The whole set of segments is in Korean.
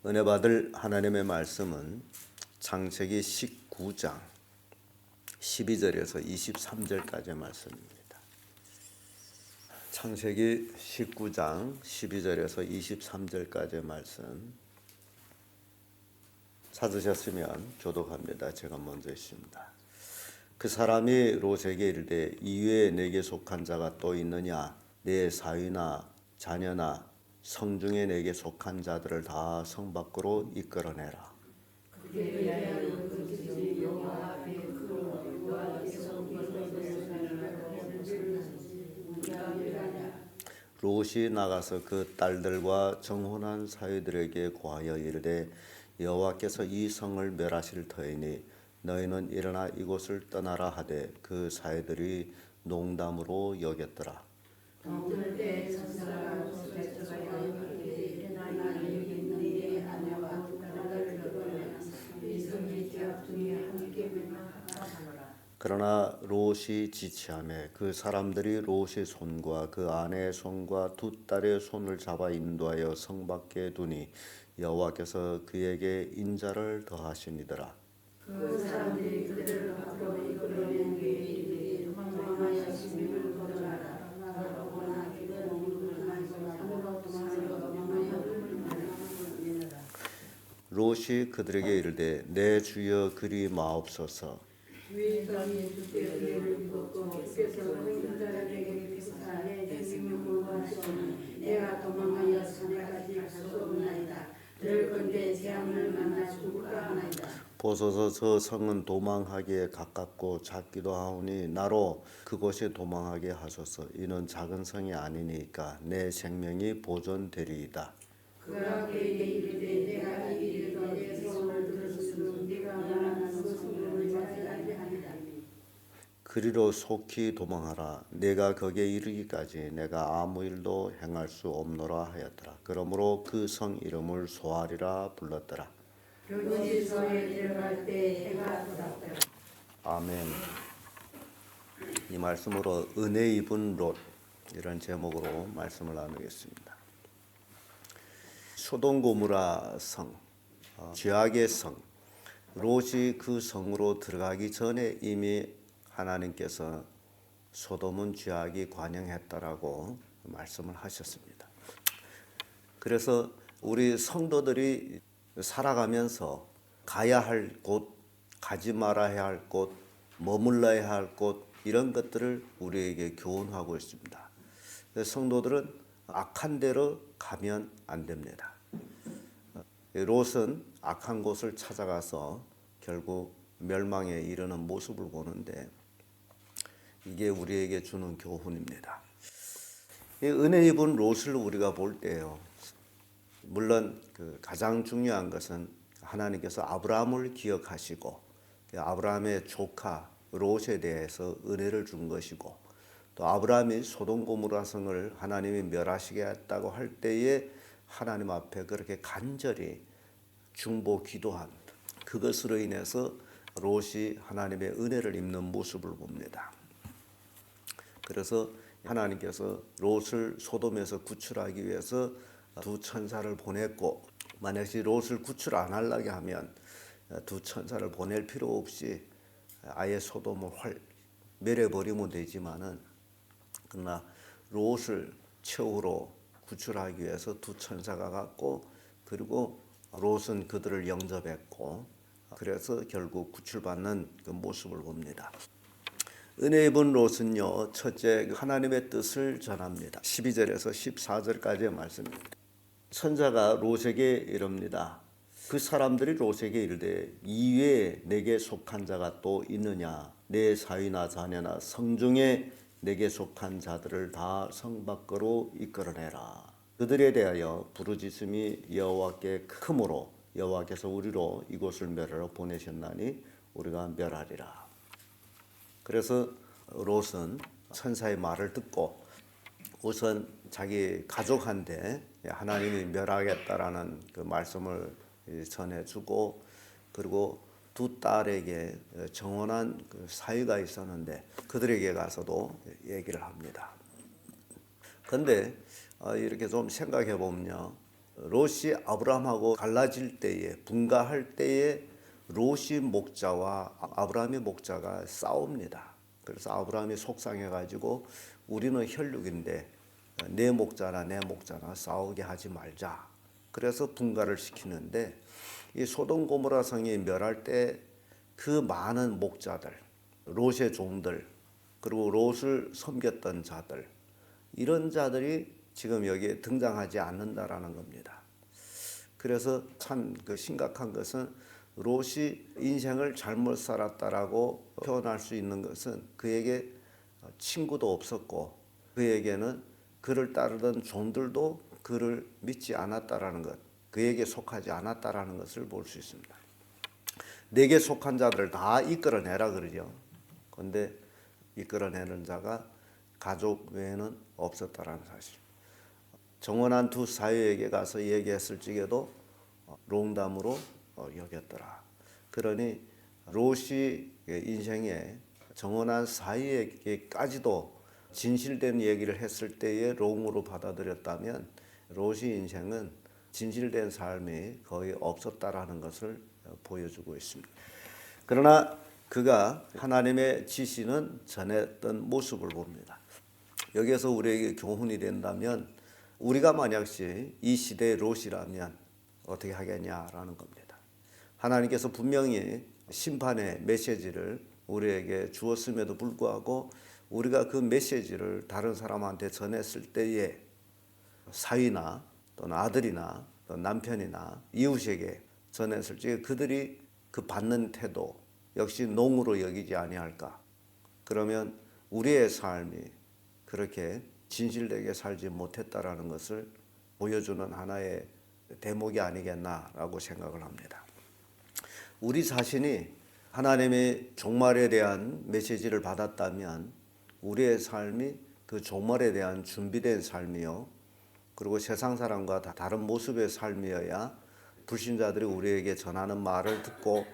은혜 받을 하나님의 말씀은 창세기 19장 12절에서 23절까지의 말씀입니다. 창세기 19장 12절에서 23절까지의 말씀 찾으셨으면 교독합니다. 제가 먼저 읽습니다. 그 사람이 롯에게 이르되 이외에 내게 속한 자가 또 있느냐? 내 사위나 자녀나 성중에 내게 속한 자들을 다 성 밖으로 이끌어내라. 롯이 나가서 그 딸들과 정혼한 사위들에게 고하여 이르되 여호와께서 이 성을 멸하실 터이니 너희는 일어나 이곳을 떠나라 하되 그 사위들이 농담으로 여겼더라. 그러나 롯이 지체하매 그 사람들이 롯의 손과 그 아내의 손과 두 딸의 손을 잡아 인도하여 성 밖에 두니 여호와께서 그에게 인자를 더하시니더라. 그 사람들이 그들을 밖으로 이끌어낸 뒤에 이르되 도망하여 시민을 거둬라. 그러나 그들은 산으로 도망하여 도망하여 롯이 그들에게 이르되 내 주여 그리 마옵소서. 주의 주께 은혜를 입었고 주께서 흥자들에게 비슷한 내 생명을 구하시오니 내가 도망하여 산에까지 갈 수 없나이다. 들건대 재앙을 만나 죽을까 하나이다. 보소서 저 성은 도망하기에 가깝고 작기도 하오니 나로 그곳에 도망하게 하소서. 이는 작은 성이 아니니까 내 생명이 보존되리이다. 그가 그에게 이르되 내가 이 일로 내 소원을 들었으므로 네가 원하는 성을 맞이하게 하리라. 그리로 속히 도망하라. 내가 거기에 이르기까지 내가 아무 일도 행할 수 없노라 하였더라. 그러므로 그 성 이름을 소알이라 불렀더라. 롯이 성에 들어갈 때 해가 돋았더라. 아멘. 이 말씀으로 은혜 입은 롯 이런 제목으로 말씀을 나누겠습니다. 소돔 고모라 성, 죄악의 성. 롯이 그 성으로 들어가기 전에 이미 하나님께서 소돔은 죄악이 관영했다라고 말씀을 하셨습니다. 그래서 우리 성도들이 살아가면서 가야 할 곳, 가지 말아야 할 곳, 머물러야 할 곳 이런 것들을 우리에게 교훈하고 있습니다. 성도들은 악한 데로 가면 안 됩니다. 롯은 악한 곳을 찾아가서 결국 멸망에 이르는 모습을 보는데 이게 우리에게 주는 교훈입니다. 은혜 입은 롯을 우리가 볼 때요. 물론 그 가장 중요한 것은 하나님께서 아브라함을 기억하시고 아브라함의 조카 롯에 대해서 은혜를 준 것이고 또 아브라함이 소돔 고모라 성을 하나님이 멸하시겠다고 할 때에 하나님 앞에 그렇게 간절히 중보 기도한 그것으로 인해서 롯이 하나님의 은혜를 입는 모습을 봅니다. 그래서 하나님께서 롯을 소돔에서 구출하기 위해서 두 천사를 보냈고 만약에 롯을 구출 안 하려고 하면 두 천사를 보낼 필요 없이 아예 소돔을 멸해버리면 되지만은 그러나 롯을 최후로 구출하기 위해서 두 천사가 갔고 그리고 롯은 그들을 영접했고 그래서 결국 구출받는 그 모습을 봅니다. 은혜 입은 롯은요, 첫째 하나님의 뜻을 전합니다. 12절에서 14절까지의 말씀입니다. 선자가 롯에게 이릅니다. 그 사람들이 롯에게 이르되 이외에 내게 속한 자가 또 있느냐? 내 사위나 자녀나 성중에 내게 속한 자들을 다 성 밖으로 이끌어내라. 그들에 대하여 부르짖음이 여호와께 크므로 여호와께서 우리로 이곳을 멸하러 보내셨나니 우리가 멸하리라. 그래서 롯은 천사의 말을 듣고 우선 자기 가족한테 하나님이 멸하겠다라는 그 말씀을 전해주고 그리고 두 딸에게 정혼한 그 사위가 있었는데 그들에게 가서도 얘기를 합니다. 그런데 이렇게 좀 생각해 보면요, 롯이 아브라함하고 갈라질 때에 분가할 때에 롯이 목자와 아브라함의 목자가 싸웁니다. 그래서 아브라함이 속상해 가지고 우리는 혈육인데 내 목자나 내 목자나 싸우게 하지 말자. 그래서 분가를 시키는데 이 소돔 고모라 성이 멸할 때 그 많은 목자들, 롯의 종들, 그리고 롯을 섬겼던 자들, 이런 자들이 지금 여기에 등장하지 않는다라는 겁니다. 그래서 참 심각한 것은 롯이 인생을 잘못 살았다라고 표현할 수 있는 것은 그에게 친구도 없었고 그에게는 그를 따르던 종들도 그를 믿지 않았다라는 것, 그에게 속하지 않았다라는 것을 볼 수 있습니다. 내게 속한 자들을 다 이끌어내라 그러죠. 그런데 이끌어내는 자가 가족 외에는 없었다라는 사실. 정원한 두 사유에게 가서 얘기했을 적에도 농담으로 여겼더라. 그러니 롯이 인생에 정원한 사유에게까지도 진실된 얘기를 했을 때에 롱으로 받아들였다면 롯이 인생은 진실된 삶이 거의 없었다라는 것을 보여주고 있습니다. 그러나 그가 하나님의 지시는 전했던 모습을 봅니다. 여기에서 우리에게 교훈이 된다면 우리가 만약시 이 시대의 롯이라면 어떻게 하겠냐라는 겁니다. 하나님께서 분명히 심판의 메시지를 우리에게 주었음에도 불구하고 우리가 그 메시지를 다른 사람한테 전했을 때에 사위나 또는 아들이나 또는 남편이나 이웃에게 전했을 때 그들이 그 받는 태도 역시 농으로 여기지 아니할까? 그러면 우리의 삶이 그렇게 진실되게 살지 못했다라는 것을 보여주는 하나의 대목이 아니겠나라고 생각을 합니다. 우리 자신이 하나님의 종말에 대한 메시지를 받았다면 우리의 삶이 그 종말에 대한 준비된 삶이요, 그리고 세상 사람과 다른 모습의 삶이어야 불신자들이 우리에게 전하는 말을 듣고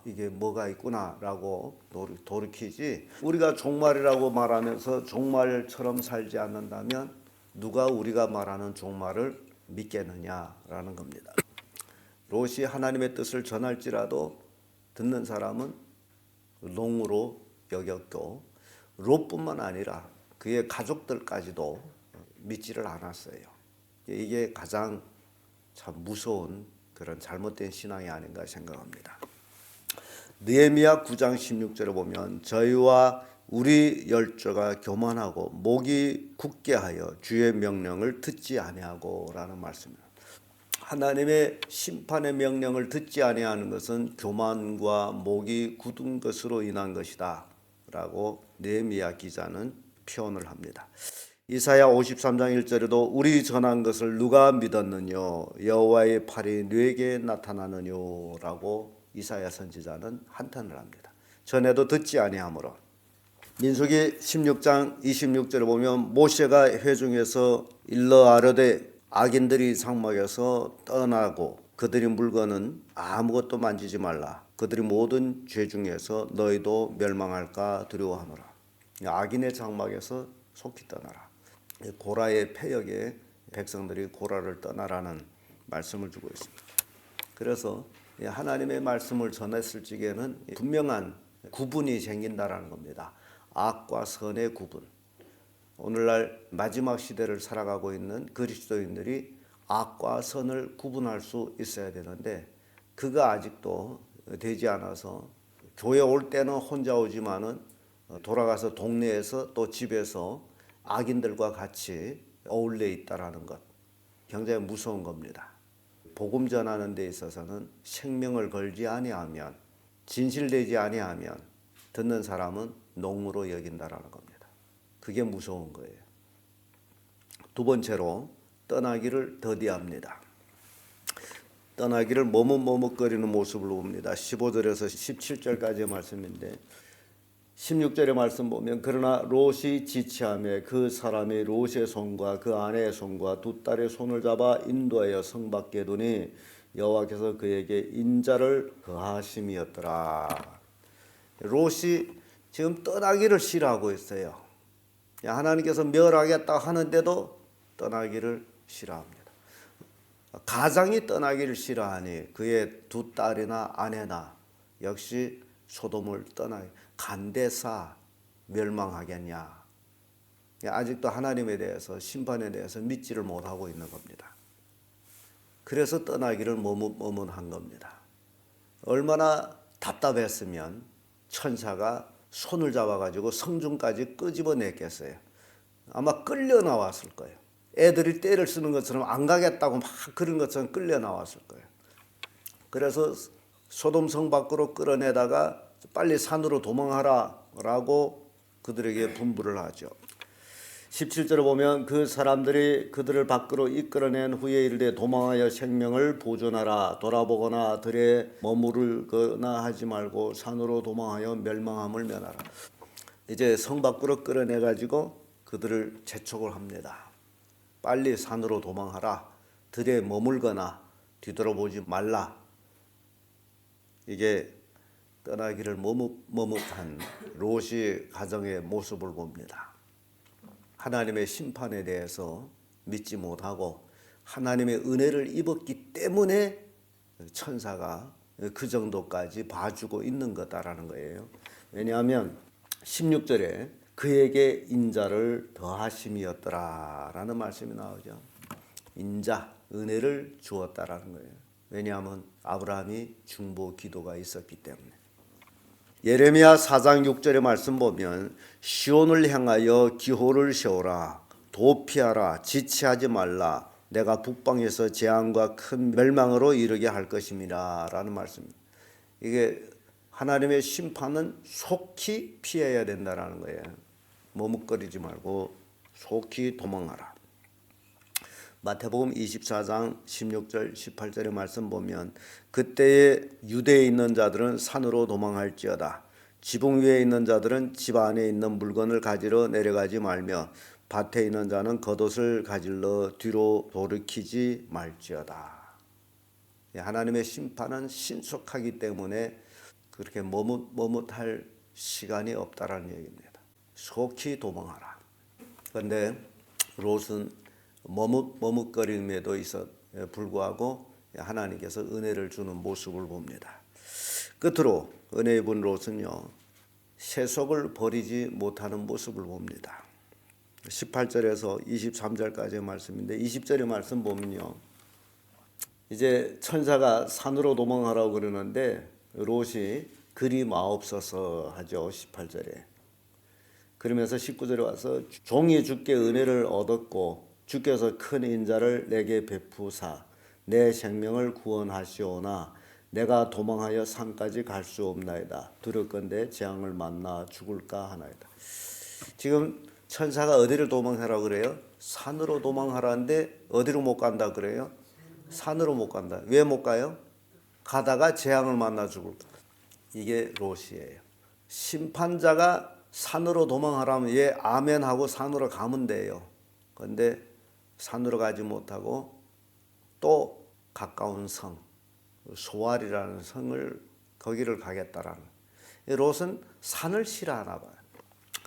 이게 뭐가 있구나라고 돌이키지, 우리가 종말이라고 말하면서 종말처럼 살지 않는다면 누가 우리가 말하는 종말을 믿겠느냐라는 겁니다. 롯이 하나님의 뜻을 전할지라도 듣는 사람은 농으로 여겼고 롯뿐만 아니라 그의 가족들까지도 믿지를 않았어요. 이게 가장 참 무서운 그런 잘못된 신앙이 아닌가 생각합니다. 느헤미야 9장 16절에 보면 저희와 우리 열조가 교만하고 목이 굳게 하여 주의 명령을 듣지 아니하고라는 말씀입니다. 하나님의 심판의 명령을 듣지 아니하는 것은 교만과 목이 굳은 것으로 인한 것이다 라고 느헤미야 기자는 표현을 합니다. 이사야 53장 1절에도 우리 전한 것을 누가 믿었느뇨 여호와의 팔이 뇌게 나타나느뇨 라고 이사야 선지자는 한탄을 합니다. 전에도 듣지 아니하므로. 민수기 16장 26절에 보면 모세가 회중에서 일러 아르되 악인들이 장막에서 떠나고 그들의 물건은 아무것도 만지지 말라. 그들이 모든 죄 중에서 너희도 멸망할까 두려워하노라. 악인의 장막에서 속히 떠나라. 고라의 패역에 백성들이 고라를 떠나라는 말씀을 주고 있습니다. 그래서 하나님의 말씀을 전했을 적에는 분명한 구분이 생긴다라는 겁니다. 악과 선의 구분. 오늘날 마지막 시대를 살아가고 있는 그리스도인들이 악과 선을 구분할 수 있어야 되는데 그가 아직도 되지 않아서 교회 올 때는 혼자 오지만은 돌아가서 동네에서 또 집에서 악인들과 같이 어울려 있다라는 것, 굉장히 무서운 겁니다. 복음 전하는 데 있어서는 생명을 걸지 아니하면, 진실되지 아니하면 듣는 사람은 농으로 여긴다라는 겁니다. 그게 무서운 거예요. 두 번째로 떠나기를 더디합니다. 떠나기를 머뭇머뭇거리는 모습을 봅니다. 15절에서 17절까지의 말씀인데 16절의 말씀 보면 그러나 롯이 지체하며 그 사람이 롯의 손과 그 아내의 손과 두 딸의 손을 잡아 인도하여 성 밖에 두니 여호와께서 그에게 인자를 거하심이었더라. 롯이 지금 떠나기를 싫어하고 있어요. 하나님께서 멸하겠다 하는데도 떠나기를 싫어합니다. 가장이 떠나기를 싫어하니 그의 두 딸이나 아내나 역시 소돔을 떠나 간대사 멸망하겠냐. 아직도 하나님에 대해서 심판에 대해서 믿지를 못하고 있는 겁니다. 그래서 떠나기를 머뭇한 겁니다. 얼마나 답답했으면 천사가 손을 잡아가지고 성중까지 끄집어냈겠어요. 아마 끌려 나왔을 거예요. 애들이 떼를 쓰는 것처럼 안 가겠다고 막 그런 것처럼 끌려 나왔을 거예요. 그래서 소돔 성 밖으로 끌어내다가 빨리 산으로 도망하라라고 그들에게 분부를 하죠. 17절에 보면 그 사람들이 그들을 밖으로 이끌어낸 후에 이르되 도망하여 생명을 보존하라. 돌아보거나 들에 머무르거나 하지 말고 산으로 도망하여 멸망함을 면하라. 이제 성 밖으로 끌어내 가지고 그들을 재촉을 합니다. 빨리 산으로 도망하라. 들에 머물거나 뒤돌아보지 말라. 이게 떠나기를 머뭇한 롯이 가정의 모습을 봅니다. 하나님의 심판에 대해서 믿지 못하고 하나님의 은혜를 입었기 때문에 천사가 그 정도까지 봐주고 있는 거다라는 거예요. 왜냐하면 16절에 그에게 인자를 더하심이었더라라는 말씀이 나오죠. 인자, 은혜를 주었다라는 거예요. 왜냐하면 아브라함이 중보 기도가 있었기 때문에. 예레미야 4장 6절의 말씀 보면 시온을 향하여 기호를 세우라. 도피하라. 지체하지 말라. 내가 북방에서 재앙과 큰 멸망으로 이르게 할 것임이라 라는 말씀입니다. 이게 하나님의 심판은 속히 피해야 된다는 거예요. 머뭇거리지 말고 속히 도망하라. 마태복음 24장 16절 18절의 말씀 보면 그때에 유대에 있는 자들은 산으로 도망할지어다. 지붕 위에 있는 자들은 집 안에 있는 물건을 가지러 내려가지 말며 밭에 있는 자는 겉옷을 가질러 뒤로 돌이키지 말지어다. 하나님의 심판은 신속하기 때문에 그렇게 머뭇할 시간이 없다라는 얘기입니다. 속히 도망하라. 그런데 롯은 머뭇거림에도 있어 불구하고 하나님께서 은혜를 주는 모습을 봅니다. 끝으로 은혜 입은 롯은요, 세속을 버리지 못하는 모습을 봅니다. 18절에서 23절까지의 말씀인데 20절의 말씀 보면요, 이제 천사가 산으로 도망하라고 그러는데 롯이 그리 마옵소서 하죠. 18절에. 그러면서 19절에 와서 종이 주께 은혜를 얻었고 주께서 큰 인자를 내게 베푸사 내 생명을 구원하시오나 내가 도망하여 산까지 갈 수 없나이다. 두렵건대 재앙을 만나 죽을까 하나이다. 지금 천사가 어디를 도망하라고 그래요? 산으로 도망하라는데 어디로 못 간다 그래요? 산으로 못 간다. 왜 못 가요? 가다가 재앙을 만나 죽을까. 이게 롯이에요. 심판자가 산으로 도망하라면 예 아멘 하고 산으로 가면 돼요. 그런데 산으로 가지 못하고 또 가까운 성 소알이라는 성을 거기를 가겠다라는. 롯은 산을 싫어하나 봐요.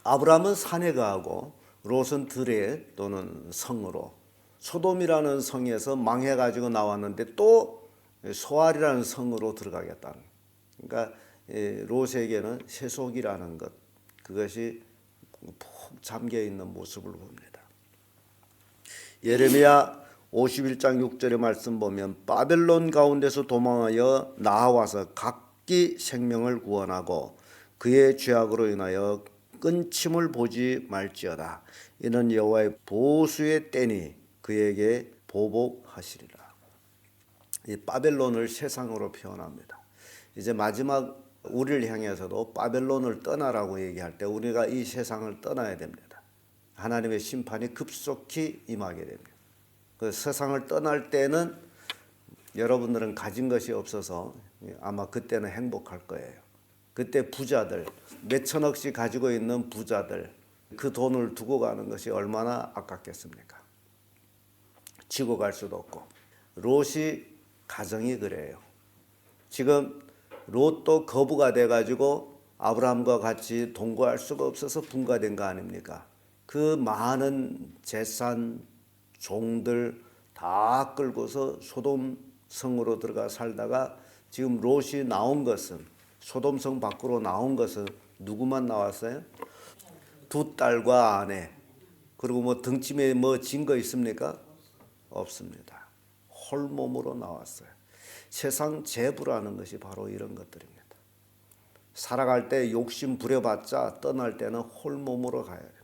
아브라함은 산에 가고 롯은 들에 또는 성으로. 소돔이라는 성에서 망해가지고 나왔는데 또 소알이라는 성으로 들어가겠다는. 그러니까 롯에게는 세속이라는 것, 그것이 푹 잠겨 있는 모습을 봅니다. 예레미야 51장 6절의 말씀 보면 바벨론 가운데서 도망하여 나와서 각기 생명을 구원하고 그의 죄악으로 인하여 끊침을 보지 말지어다. 이는 여호와의 보수의 때니 그에게 보복하시리라. 이 바벨론을 세상으로 표현합니다. 이제 마지막 우리를 향해서도 바벨론을 떠나라고 얘기할 때 우리가 이 세상을 떠나야 됩니다. 하나님의 심판이 급속히 임하게 됩니다. 그 세상을 떠날 때는 여러분들은 가진 것이 없어서 아마 그때는 행복할 거예요. 그때 부자들, 몇천억씩 가지고 있는 부자들, 그 돈을 두고 가는 것이 얼마나 아깝겠습니까? 지고 갈 수도 없고. 롯이 가정이 그래요. 지금 롯도 거부가 돼가지고 아브라함과 같이 동거할 수가 없어서 분가된 거 아닙니까? 그 많은 재산, 종들 다 끌고서 소돔 성으로 들어가 살다가 지금 롯이 나온 것은 소돔 성 밖으로 나온 것은 누구만 나왔어요? 두 딸과 아내. 그리고 뭐 등짐에 뭐 진 거 있습니까? 없습니다. 홀몸으로 나왔어요. 세상 재부라는 것이 바로 이런 것들입니다. 살아갈 때 욕심 부려봤자 떠날 때는 홀몸으로 가야 됩니다.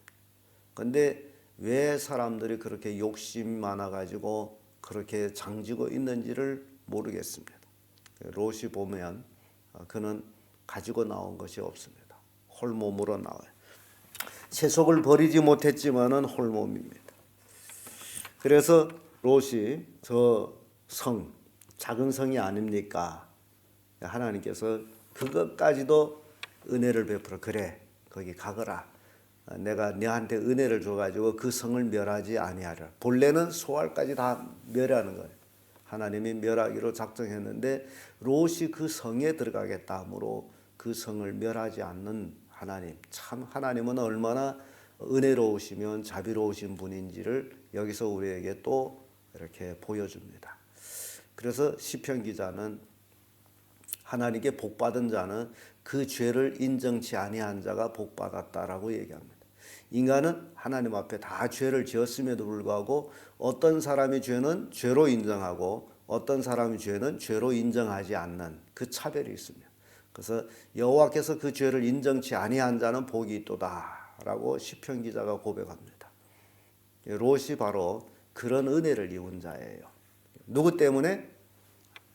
근데 왜 사람들이 그렇게 욕심 많아가지고 그렇게 장지고 있는지를 모르겠습니다. 롯이 보면 그는 가지고 나온 것이 없습니다. 홀몸으로 나와요. 세속을 버리지 못했지만은 홀몸입니다. 그래서 롯이 저 성, 작은 성이 아닙니까? 하나님께서 그것까지도 은혜를 베풀어. 그래, 거기 가거라. 내가 너한테 은혜를 줘가지고 그 성을 멸하지 아니하리라. 본래는 소알까지 다 멸하는 거예요. 하나님이 멸하기로 작정했는데 롯이 그 성에 들어가겠다 하므로 그 성을 멸하지 않는 하나님. 참 하나님은 얼마나 은혜로우시면 자비로우신 분인지를 여기서 우리에게 또 이렇게 보여줍니다. 그래서 시편 기자는 하나님께 복받은 자는 그 죄를 인정치 아니한 자가 복받았다라고 얘기합니다. 인간은 하나님 앞에 다 죄를 지었음에도 불구하고 어떤 사람이 죄는 죄로 인정하고 어떤 사람이 죄는 죄로 인정하지 않는 그 차별이 있습니다. 그래서 여호와께서 그 죄를 인정치 아니한 자는 복이 있도다라고 시편 기자가 고백합니다. 롯이 바로 그런 은혜를 입은 자예요. 누구 때문에?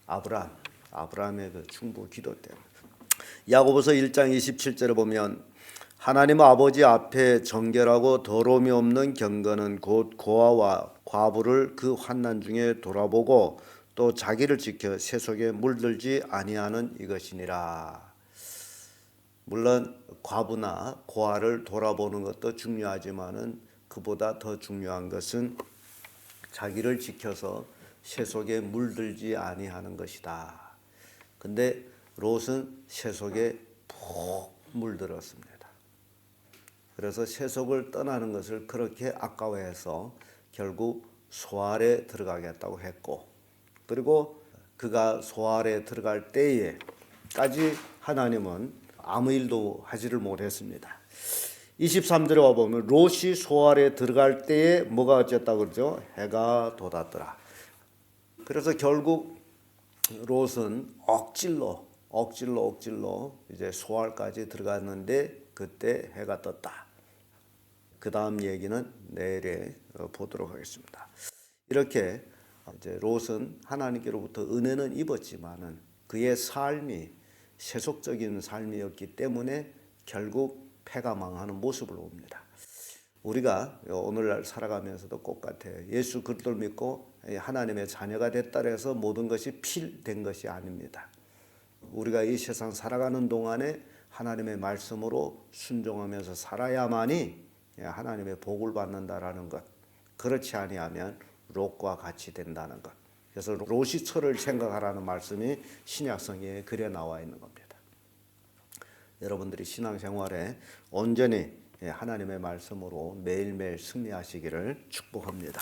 아브라함의 그 충부 기도 때문에. 야고보서 1장 27절에 보면 하나님 아버지 앞에 정결하고 더러움이 없는 경건은 곧 고아와 과부를 그 환난 중에 돌아보고 또 자기를 지켜 세속에 물들지 아니하는 이것이니라. 물론 과부나 고아를 돌아보는 것도 중요하지만은 그보다 더 중요한 것은 자기를 지켜서 세속에 물들지 아니하는 것이다. 근데 롯은 세속에 푹 물들었습니다. 그래서 세속을 떠나는 것을 그렇게 아까워해서 결국 소알에 들어가겠다고 했고, 그리고 그가 소알에 들어갈 때에까지 하나님은 아무 일도 하지를 못했습니다. 23절에 와보면 롯이 소알에 들어갈 때에 뭐가 어쨌다고 그러죠? 해가 돋았더라. 그래서 결국 롯은 억질로 이제 소알까지 들어갔는데 그때 해가 떴다. 그 다음 얘기는 내일에 보도록 하겠습니다. 이렇게 이제 롯은 하나님께로부터 은혜는 입었지만은 그의 삶이 세속적인 삶이었기 때문에 결국 패가 망하는 모습을 봅니다. 우리가 오늘날 살아가면서도 똑같아요. 예수 그리스도를 믿고 하나님의 자녀가 됐다 해서 모든 것이 필된 것이 아닙니다. 우리가 이 세상 살아가는 동안에 하나님의 말씀으로 순종하면서 살아야만이 하나님의 복을 받는다라는 것. 그렇지 아니하면 롯과 같이 된다는 것. 그래서 롯이 처를 생각하라는 말씀이 신약성에 그려 나와 있는 겁니다. 여러분들이 신앙생활에 온전히 하나님의 말씀으로 매일매일 승리하시기를 축복합니다.